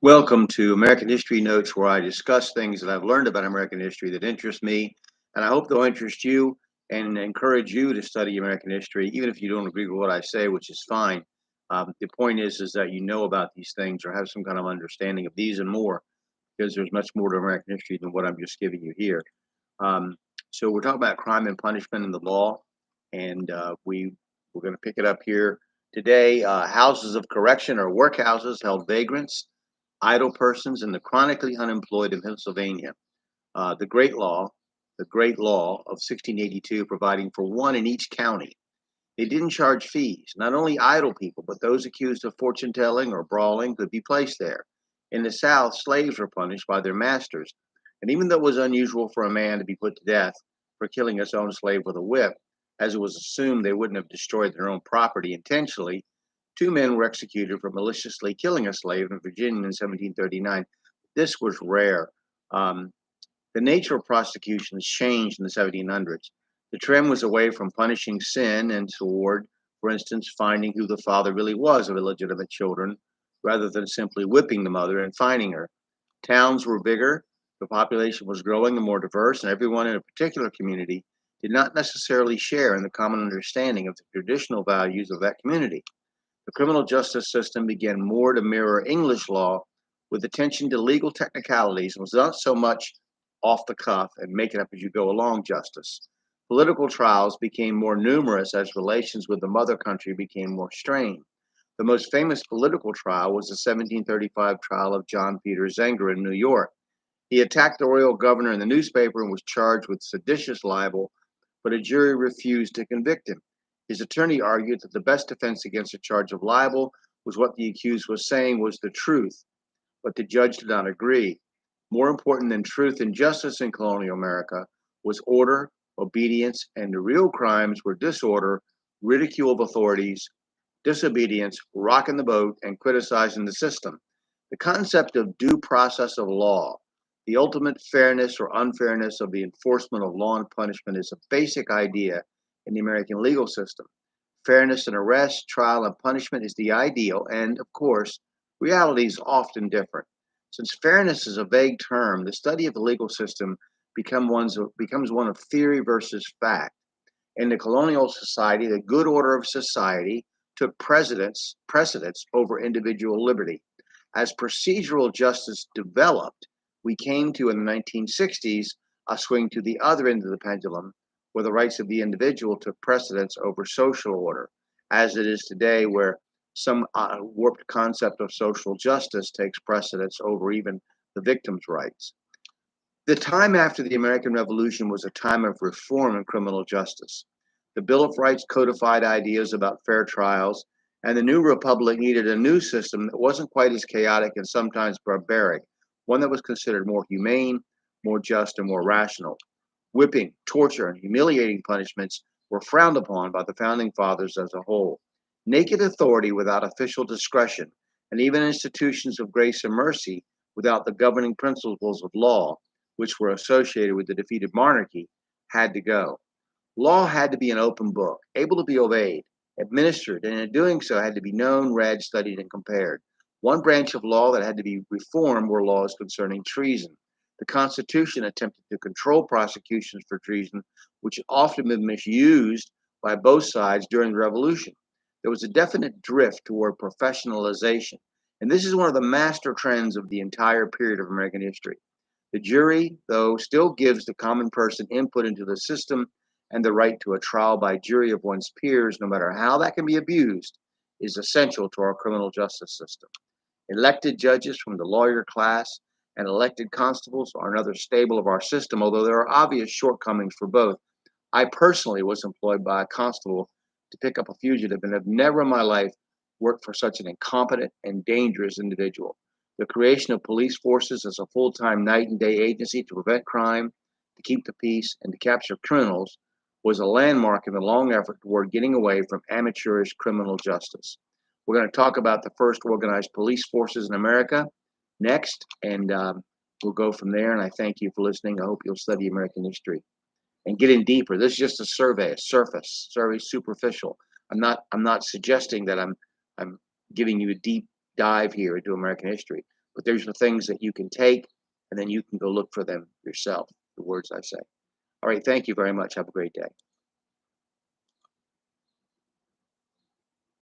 Welcome to American History Notes, where I discuss things that I've learned about American history that interest me, and I hope they'll interest you and encourage you to study American history, even if you don't agree with what I say, which is fine. The point is that you know about these things or have some kind of understanding of these and more, because there's much more to American history than what I'm just giving you here. Um, so we're talking about crime and punishment in the law, and we're going to pick it up here today. Houses of correction or workhouses held vagrants, idle persons, and the chronically unemployed in Pennsylvania. The the Great Law of 1682, providing for one in each county. They didn't charge fees. Not only idle people, but those accused of fortune telling or brawling could be placed there. In the South, slaves were punished by their masters. And even though it was unusual for a man to be put to death for killing his own slave with a whip, as it was assumed they wouldn't have destroyed their own property intentionally, two men were executed for maliciously killing a slave in Virginia in 1739. This was rare. Um, the nature of prosecutions changed in the 1700s. The trend was away from punishing sin and toward, for instance, finding who the father really was of illegitimate children, rather than simply whipping the mother and fining her. Towns were bigger, the population was growing and more diverse, and everyone in a particular community did not necessarily share in the common understanding of the traditional values of that community. The criminal justice system began more to mirror English law, with attention to legal technicalities, and was not so much off the cuff and make it up as you go along justice. Political trials became more numerous as relations with the mother country became more strained. The most famous political trial was the 1735 trial of John Peter Zenger in New York. He attacked the royal governor in the newspaper and was charged with seditious libel, but a jury refused to convict him. His attorney argued that the best defense against a charge of libel was what the accused was saying was the truth, but the judge did not agree. More important than truth and justice in colonial America was order, obedience, and the real crimes were disorder, ridicule of authorities, disobedience, rocking the boat, and criticizing the system. The concept of due process of law, the ultimate fairness or unfairness of the enforcement of law and punishment, is a basic idea in the American legal system. Fairness in arrest, trial, and punishment is the ideal, and of course, reality is often different. Since fairness is a vague term, the study of the legal system becomes one of theory versus fact. In the colonial society, the good order of society took precedence over individual liberty. As procedural justice developed, we came to, in the 1960s, a swing to the other end of the pendulum, where the rights of the individual took precedence over social order, as it is today, where some warped concept of social justice takes precedence over even the victim's rights. The time after the American Revolution was a time of reform in criminal justice. The Bill of Rights codified ideas about fair trials, and the new republic needed a new system that wasn't quite as chaotic and sometimes barbaric, one that was considered more humane, more just, and more rational. Whipping, torture, and humiliating punishments were frowned upon by the founding fathers as a whole. Naked authority without official discretion, and even institutions of grace and mercy without the governing principles of law, which were associated with the defeated monarchy, had to go. Law had to be an open book, able to be obeyed, administered, and in doing so had to be known, read, studied, and compared. One branch of law that had to be reformed were laws concerning treason. The Constitution attempted to control prosecutions for treason, which had often been misused by both sides during the Revolution. There was a definite drift toward professionalization, and this is one of the master trends of the entire period of American history. The jury, though, still gives the common person input into the system, and the right to a trial by jury of one's peers, no matter how that can be abused, is essential to our criminal justice system. Elected judges from the lawyer class and elected constables are another stable of our system, although there are obvious shortcomings for both. I personally was employed by a constable to pick up a fugitive and have never in my life worked for such an incompetent and dangerous individual. The creation of police forces as a full time night and day agency to prevent crime, to keep the peace, and to capture criminals was a landmark in the long effort toward getting away from amateurish criminal justice. We're going to talk about the first organized police forces in America next, and we'll go from there. And I thank you for listening. I hope you'll study American history and get in deeper. This is just a survey, a surface, very superficial. I'm not suggesting that I'm giving you a dive here into American history. But there's the things that you can take, and then you can go look for them yourself, the words I say. All right, thank you very much. Have a great day.